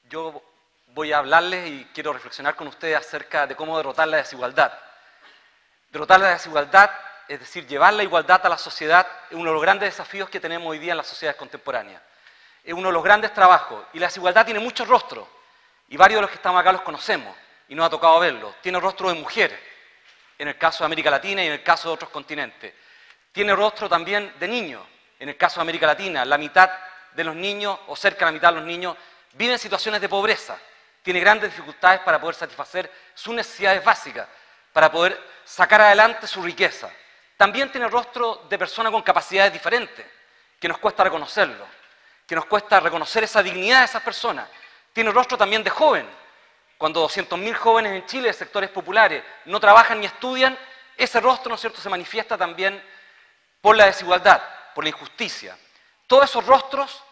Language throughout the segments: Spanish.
Yo voy a hablarles y quiero reflexionar con ustedes acerca de cómo derrotar la desigualdad. Derrotar la desigualdad, es decir, llevar la igualdad a la sociedad, es uno de los grandes desafíos que tenemos hoy día en las sociedades contemporáneas. Es uno de los grandes trabajos, y la desigualdad tiene muchos rostros, y varios de los que estamos acá los conocemos, y nos ha tocado verlos. Tiene rostro de mujeres, en el caso de América Latina y en el caso de otros continentes. Tiene rostro también de niños, en el caso de América Latina. La mitad de los niños, o cerca de la mitad de los niños, viven en situaciones de pobreza. Tiene grandes dificultades para poder satisfacer sus necesidades básicas, para poder sacar adelante su riqueza. También tiene rostro de persona con capacidades diferentes, que nos cuesta reconocerlo, que nos cuesta reconocer esa dignidad de esas personas. Tiene rostro también de joven. Cuando 200.000 jóvenes en Chile de sectores populares no trabajan ni estudian, ese rostro, ¿no es cierto?, se manifiesta también por la desigualdad, por la injusticia. Todos esos rostros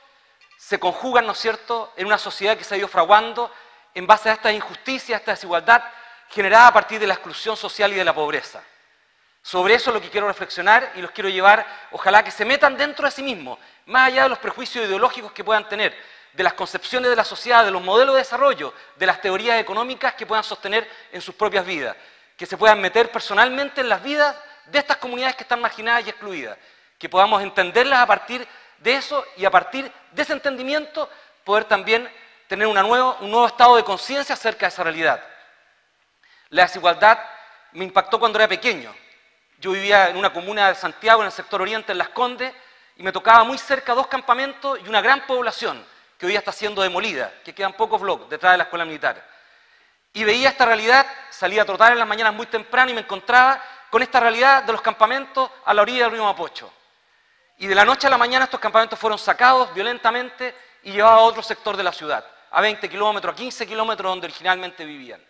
se conjugan, ¿no es cierto?, en una sociedad que se ha ido fraguando en base a esta injusticia, a esta desigualdad generada a partir de la exclusión social y de la pobreza. Sobre eso es lo que quiero reflexionar y los quiero llevar, ojalá que se metan dentro de sí mismos, más allá de los prejuicios ideológicos que puedan tener, de las concepciones de la sociedad, de los modelos de desarrollo, de las teorías económicas que puedan sostener en sus propias vidas, que se puedan meter personalmente en las vidas de estas comunidades que están marginadas y excluidas, que podamos entenderlas a partir de eso y a partir de ese entendimiento poder también tener un nuevo estado de conciencia acerca de esa realidad. La desigualdad me impactó cuando era pequeño. Yo vivía en una comuna de Santiago, en el sector oriente, en Las Condes, y me tocaba muy cerca 2 campamentos y una gran población que hoy día está siendo demolida, que quedan pocos bloques detrás de la escuela militar. Y veía esta realidad, salía a trotar en las mañanas muy temprano y me encontraba con esta realidad de los campamentos a la orilla del río Mapocho. Y de la noche a la mañana estos campamentos fueron sacados violentamente y llevados a otro sector de la ciudad, a 20 kilómetros, a 15 kilómetros donde originalmente vivían.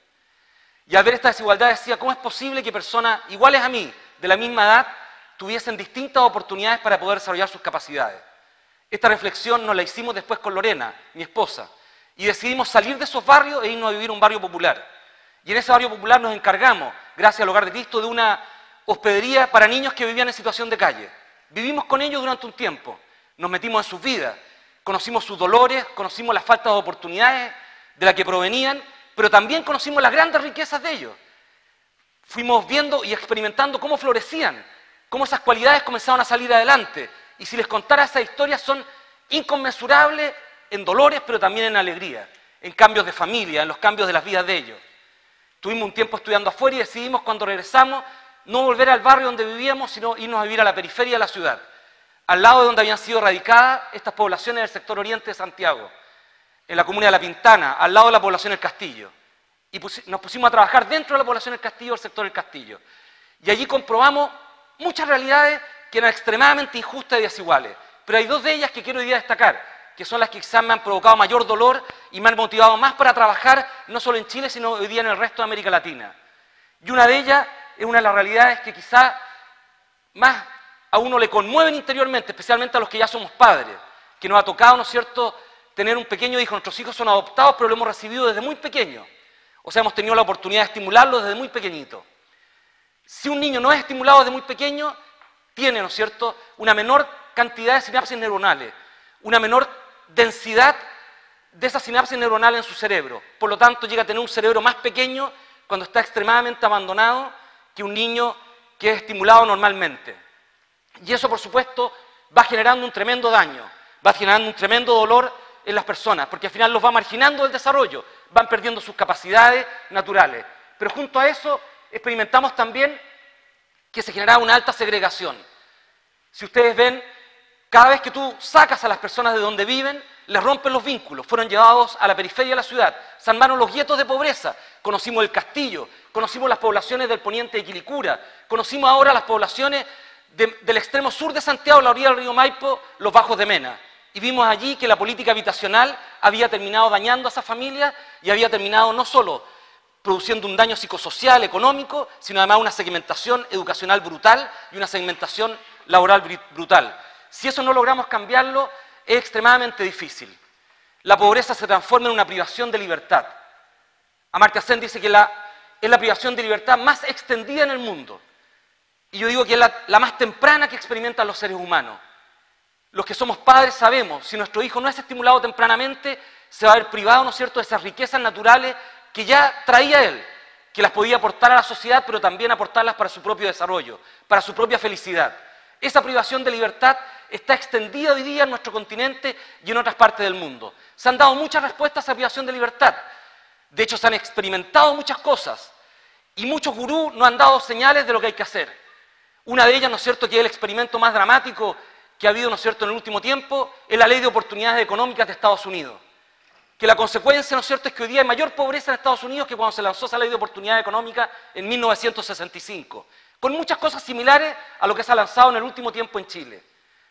Y al ver esta desigualdad decía, ¿cómo es posible que personas iguales a mí, de la misma edad, tuviesen distintas oportunidades para poder desarrollar sus capacidades? Esta reflexión nos la hicimos después con Lorena, mi esposa, y decidimos salir de esos barrios e irnos a vivir a un barrio popular. Y en ese barrio popular nos encargamos, gracias al Hogar de Cristo, de una hospedería para niños que vivían en situación de calle. Vivimos con ellos durante un tiempo, nos metimos en sus vidas, conocimos sus dolores, conocimos las faltas de oportunidades de las que provenían, pero también conocimos las grandes riquezas de ellos. Fuimos viendo y experimentando cómo florecían, cómo esas cualidades comenzaban a salir adelante. Y si les contara esas historias son inconmensurables en dolores, pero también en alegría, en cambios de familia, en los cambios de las vidas de ellos. Tuvimos un tiempo estudiando afuera y decidimos cuando regresamos no volver al barrio donde vivíamos, sino irnos a vivir a la periferia de la ciudad, al lado de donde habían sido radicadas estas poblaciones del sector oriente de Santiago, en la comuna de La Pintana, al lado de la población del Castillo. Y nos pusimos a trabajar dentro de la población del Castillo, el sector del Castillo. Y allí comprobamos muchas realidades que eran extremadamente injustas y desiguales. Pero hay 2 de ellas que quiero hoy día destacar, que son las que quizás me han provocado mayor dolor y me han motivado más para trabajar, no solo en Chile, sino hoy día en el resto de América Latina. Y una de ellas es una de las realidades que quizás más a uno le conmueven interiormente, especialmente a los que ya somos padres, que nos ha tocado, ¿no es cierto?, tener un pequeño hijo. Nuestros hijos son adoptados, pero lo hemos recibido desde muy pequeño. O sea, hemos tenido la oportunidad de estimularlo desde muy pequeñito. Si un niño no es estimulado desde muy pequeño, tiene, ¿no es cierto?, una menor cantidad de sinapsis neuronales, una menor densidad de esas sinapsis neuronales en su cerebro. Por lo tanto, llega a tener un cerebro más pequeño cuando está extremadamente abandonado que un niño que es estimulado normalmente. Y eso, por supuesto, va generando un tremendo daño, va generando un tremendo dolor en las personas, porque al final los va marginando del desarrollo, van perdiendo sus capacidades naturales. Pero junto a eso experimentamos también que se generaba una alta segregación. Si ustedes ven, cada vez que tú sacas a las personas de donde viven, les rompen los vínculos, fueron llevados a la periferia de la ciudad, se armaron los guetos de pobreza, conocimos el Castillo, conocimos las poblaciones del poniente de Quilicura, conocimos ahora las poblaciones del extremo sur de Santiago, a la orilla del río Maipo, los Bajos de Mena. Y vimos allí que la política habitacional había terminado dañando a esas familias y había terminado no solo produciendo un daño psicosocial, económico, sino además una segmentación educacional brutal y una segmentación laboral brutal. Si eso no logramos cambiarlo, es extremadamente difícil. La pobreza se transforma en una privación de libertad. Amartya Sen dice que es la privación de libertad más extendida en el mundo. Y yo digo que es la más temprana que experimentan los seres humanos. los que somos padres sabemos, si nuestro hijo no es estimulado tempranamente, se va a ver privado, ¿no es cierto?, de esas riquezas naturales que ya traía él, que las podía aportar a la sociedad, pero también aportarlas para su propio desarrollo, para su propia felicidad. Esa privación de libertad está extendida hoy día en nuestro continente y en otras partes del mundo. Se han dado muchas respuestas a esa privación de libertad. De hecho, se han experimentado muchas cosas y muchos gurús nos han dado señales de lo que hay que hacer. Una de ellas, ¿no es cierto?, que es el experimento más dramático que ha habido, ¿no es cierto?, en el último tiempo, es la Ley de Oportunidades Económicas de Estados Unidos. Que la consecuencia, ¿no es cierto?, es que hoy día hay mayor pobreza en Estados Unidos que cuando se lanzó esa Ley de Oportunidades Económicas en 1965. Con muchas cosas similares a lo que se ha lanzado en el último tiempo en Chile.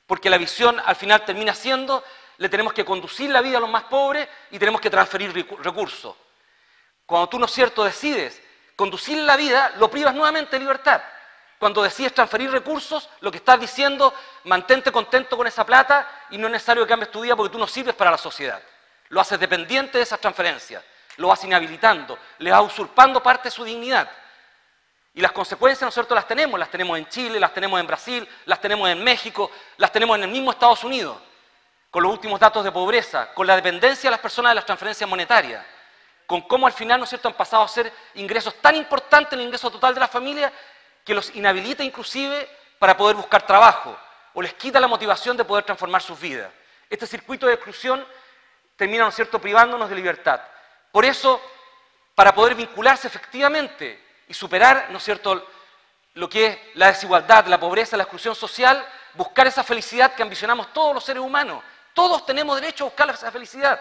Porque la visión al final termina siendo, le tenemos que conducir la vida a los más pobres y tenemos que transferir recursos. Cuando tú, ¿no es cierto?, decides conducir la vida, lo privas nuevamente de libertad. Cuando decides transferir recursos, lo que estás diciendo, mantente contento con esa plata y no es necesario que cambies tu vida porque tú no sirves para la sociedad. Lo haces dependiente de esas transferencias, lo vas inhabilitando, le vas usurpando parte de su dignidad. Y las consecuencias, ¿no es cierto?, las tenemos en Chile, las tenemos en Brasil, las tenemos en México, las tenemos en el mismo Estados Unidos, con los últimos datos de pobreza, con la dependencia de las personas de las transferencias monetarias, con cómo al final, ¿no es cierto?, han pasado a ser ingresos tan importantes en el ingreso total de la familia que los inhabilita inclusive para poder buscar trabajo, o les quita la motivación de poder transformar sus vidas. Este circuito de exclusión termina, ¿no es cierto?, privándonos de libertad. Por eso, para poder vincularse efectivamente y superar, ¿no es cierto?, lo que es la desigualdad, la pobreza, la exclusión social, buscar esa felicidad que ambicionamos todos los seres humanos. Todos tenemos derecho a buscar esa felicidad.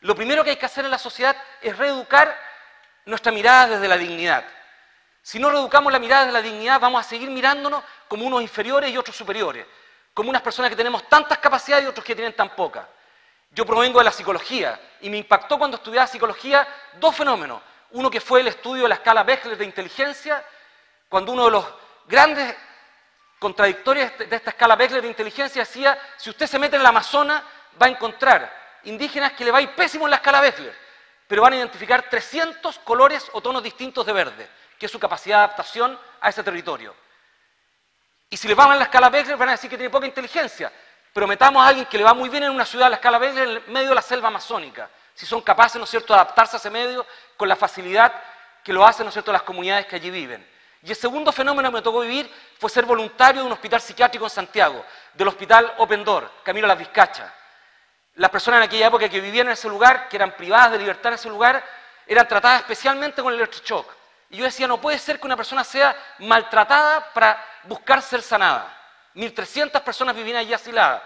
Lo primero que hay que hacer en la sociedad es reeducar nuestra mirada desde la dignidad. Si no reeducamos la mirada desde la dignidad, vamos a seguir mirándonos como unos inferiores y otros superiores, como unas personas que tenemos tantas capacidades y otros que tienen tan pocas. Yo provengo de la psicología y me impactó cuando estudiaba psicología dos fenómenos. Uno que fue el estudio de la escala Bechdel de inteligencia, cuando uno de los grandes contradictorios de esta escala Bechdel de inteligencia decía, si usted se mete en la Amazonas, va a encontrar indígenas que le va a ir pésimo en la escala Bechdel, pero van a identificar 300 colores o tonos distintos de verde, que es su capacidad de adaptación a ese territorio. Y si le va mal en la escala Bechdel, van a decir que tiene poca inteligencia, pero metamos a alguien que le va muy bien en una ciudad a la escala Bechdel en medio de la selva amazónica, si son capaces, ¿no es cierto?, de adaptarse a ese medio con la facilidad que lo hacen, ¿no es cierto?, las comunidades que allí viven. Y el segundo fenómeno que me tocó vivir fue ser voluntario de un hospital psiquiátrico en Santiago, del hospital Open Door, Camino a las Vizcachas. Las personas en aquella época que vivían en ese lugar, que eran privadas de libertad en ese lugar, eran tratadas especialmente con el electroshock. Y yo decía, no puede ser que una persona sea maltratada para buscar ser sanada. 1.300 personas vivían allí asiladas.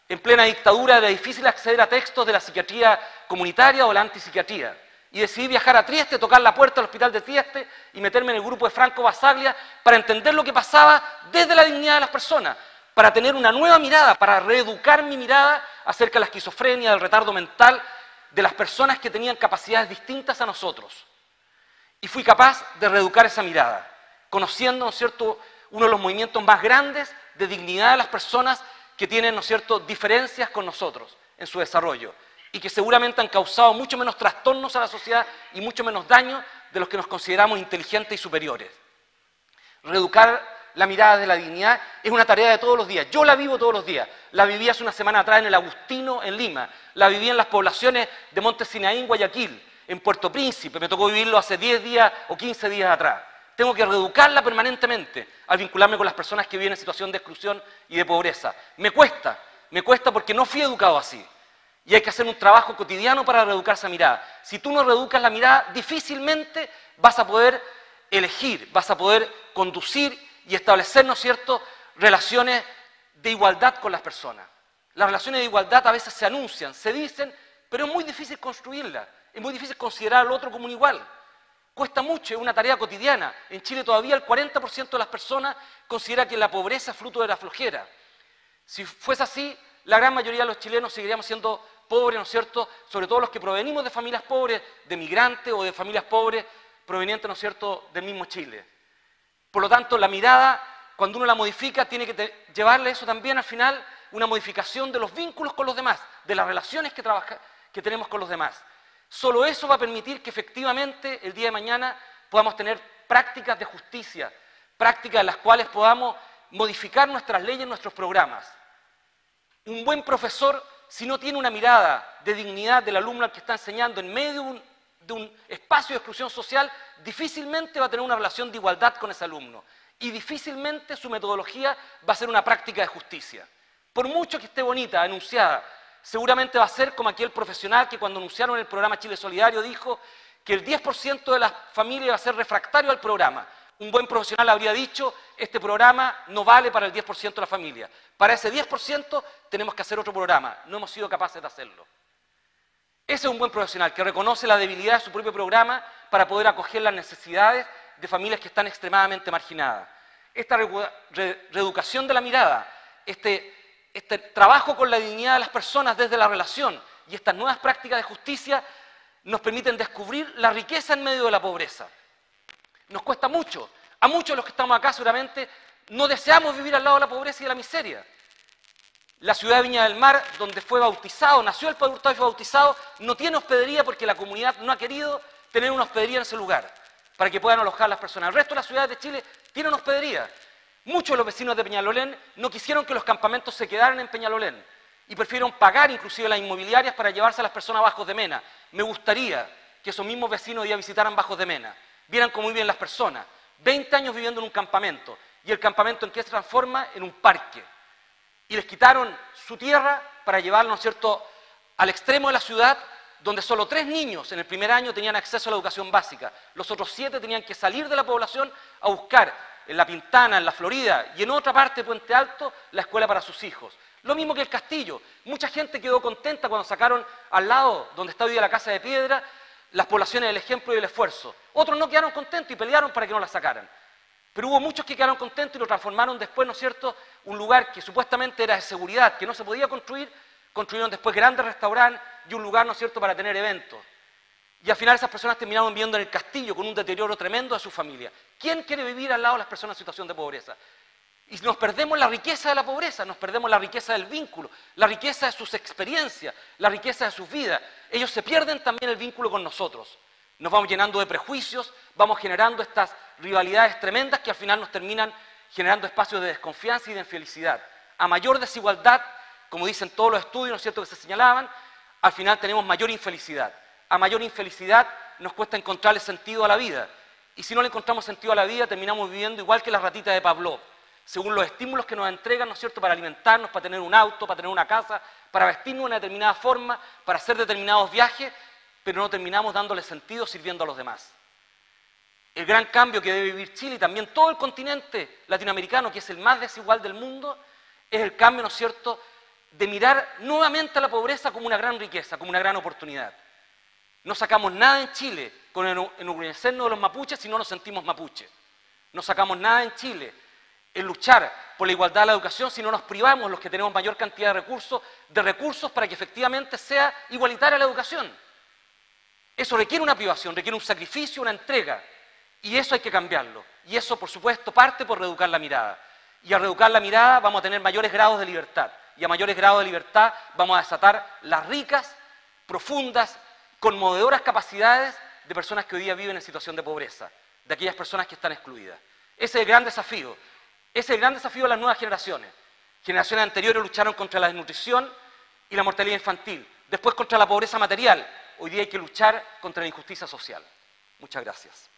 En plena dictadura era difícil acceder a textos de la psiquiatría comunitaria o la antipsiquiatría. Y decidí viajar a Trieste, tocar la puerta del hospital de Trieste y meterme en el grupo de Franco Basaglia para entender lo que pasaba desde la dignidad de las personas, para tener una nueva mirada, para reeducar mi mirada acerca de la esquizofrenia, del retardo mental, de las personas que tenían capacidades distintas a nosotros. Y fui capaz de reeducar esa mirada, conociendo, ¿no es cierto?, uno de los movimientos más grandes de dignidad de las personas que tienen, ¿no es cierto?, diferencias con nosotros en su desarrollo y que seguramente han causado mucho menos trastornos a la sociedad y mucho menos daño de los que nos consideramos inteligentes y superiores. Reeducar la mirada de la dignidad es una tarea de todos los días. Yo la vivo todos los días. La viví hace una semana atrás en el Agustino, en Lima. La viví en las poblaciones de Monte Sinaí, Guayaquil, en Puerto Príncipe. Me tocó vivirlo hace 10 días o 15 días atrás. Tengo que reeducarla permanentemente al vincularme con las personas que viven en situación de exclusión y de pobreza. Me cuesta porque no fui educado así. Y hay que hacer un trabajo cotidiano para reeducar esa mirada. Si tú no reeducas la mirada, difícilmente vas a poder elegir, vas a poder conducir y establecer, ¿no es cierto?, relaciones de igualdad con las personas. Las relaciones de igualdad a veces se anuncian, se dicen, pero es muy difícil construirlas, es muy difícil considerar al otro como un igual. Cuesta mucho, es una tarea cotidiana. En Chile todavía el 40% de las personas considera que la pobreza es fruto de la flojera. Si fuese así, la gran mayoría de los chilenos seguiríamos siendo pobres, ¿no es cierto?, sobre todo los que provenimos de familias pobres, de migrantes o de familias pobres provenientes, ¿no es cierto?, del mismo Chile. Por lo tanto, la mirada, cuando uno la modifica, tiene que llevarle eso también al final, una modificación de los vínculos con los demás, de las relaciones que tenemos con los demás. Solo eso va a permitir que efectivamente el día de mañana podamos tener prácticas de justicia, prácticas en las cuales podamos modificar nuestras leyes, nuestros programas. Un buen profesor, si no tiene una mirada de dignidad del alumno al que está enseñando en medio de un espacio de exclusión social, difícilmente va a tener una relación de igualdad con ese alumno y difícilmente su metodología va a ser una práctica de justicia. Por mucho que esté bonita, enunciada, seguramente va a ser como aquel profesional que cuando anunciaron el programa Chile Solidario dijo que el 10% de las familias va a ser refractario al programa. Un buen profesional habría dicho, este programa no vale para el 10% de la familia. Para ese 10% tenemos que hacer otro programa. No hemos sido capaces de hacerlo. Ese es un buen profesional que reconoce la debilidad de su propio programa para poder acoger las necesidades de familias que están extremadamente marginadas. Esta reeducación de la mirada, este trabajo con la dignidad de las personas desde la relación y estas nuevas prácticas de justicia nos permiten descubrir la riqueza en medio de la pobreza. Nos cuesta mucho. A muchos de los que estamos acá seguramente no deseamos vivir al lado de la pobreza y de la miseria. La ciudad de Viña del Mar, donde fue bautizado, nació el Padre Hurtado y fue bautizado, no tiene hospedería porque la comunidad no ha querido tener una hospedería en ese lugar para que puedan alojar a las personas. El resto de las ciudades de Chile tienen hospedería. Muchos de los vecinos de Peñalolén no quisieron que los campamentos se quedaran en Peñalolén y prefirieron pagar inclusive las inmobiliarias para llevarse a las personas a Bajos de Mena. Me gustaría que esos mismos vecinos ya visitaran Bajos de Mena, vieran cómo viven las personas. 20 años viviendo en un campamento y el campamento en que se transforma en un parque. Y les quitaron su tierra para llevarlo, ¿no es cierto?, al extremo de la ciudad, donde solo 3 niños en el primer año tenían acceso a la educación básica. Los otros 7 tenían que salir de la población a buscar en La Pintana, en La Florida y en otra parte de Puente Alto la escuela para sus hijos. Lo mismo que el Castillo. Mucha gente quedó contenta cuando sacaron al lado, donde está hoy día la Casa de Piedra, las poblaciones del ejemplo y del esfuerzo. Otros no quedaron contentos y pelearon para que no la sacaran. Pero hubo muchos que quedaron contentos y lo transformaron después, ¿no es cierto?, un lugar que supuestamente era de seguridad, que no se podía construir, construyeron después grandes restaurantes y un lugar, ¿no es cierto?, para tener eventos. Y al final esas personas terminaron viviendo en el Castillo con un deterioro tremendo de su familia. ¿Quién quiere vivir al lado de las personas en situación de pobreza? Y nos perdemos la riqueza de la pobreza, nos perdemos la riqueza del vínculo, la riqueza de sus experiencias, la riqueza de sus vidas. Ellos se pierden también el vínculo con nosotros. Nos vamos llenando de prejuicios, vamos generando estas rivalidades tremendas que al final nos terminan generando espacios de desconfianza y de infelicidad. A mayor desigualdad, como dicen todos los estudios, ¿no es cierto?, que se señalaban, al final tenemos mayor infelicidad. A mayor infelicidad nos cuesta encontrarle sentido a la vida. Y si no le encontramos sentido a la vida, terminamos viviendo igual que la ratita de Pavlov, según los estímulos que nos entregan, ¿no es cierto?, para alimentarnos, para tener un auto, para tener una casa, para vestirnos de una determinada forma, para hacer determinados viajes, pero no terminamos dándole sentido sirviendo a los demás. El gran cambio que debe vivir Chile y también todo el continente latinoamericano, que es el más desigual del mundo, es el cambio, ¿no es cierto?, de mirar nuevamente a la pobreza como una gran riqueza, como una gran oportunidad. No sacamos nada en Chile con enorgullecernos de los mapuches si no nos sentimos mapuches. No sacamos nada en Chile en luchar por la igualdad de la educación si no nos privamos, los que tenemos mayor cantidad de recursos para que efectivamente sea igualitaria la educación. Eso requiere una privación, requiere un sacrificio, una entrega, y eso hay que cambiarlo. Y eso, por supuesto, parte por reeducar la mirada. Y al reeducar la mirada vamos a tener mayores grados de libertad. Y a mayores grados de libertad vamos a desatar las ricas, profundas, conmovedoras capacidades de personas que hoy día viven en situación de pobreza, de aquellas personas que están excluidas. Ese es el gran desafío. Ese es el gran desafío de las nuevas generaciones. Generaciones anteriores lucharon contra la desnutrición y la mortalidad infantil. Después contra la pobreza material. Hoy día hay que luchar contra la injusticia social. Muchas gracias.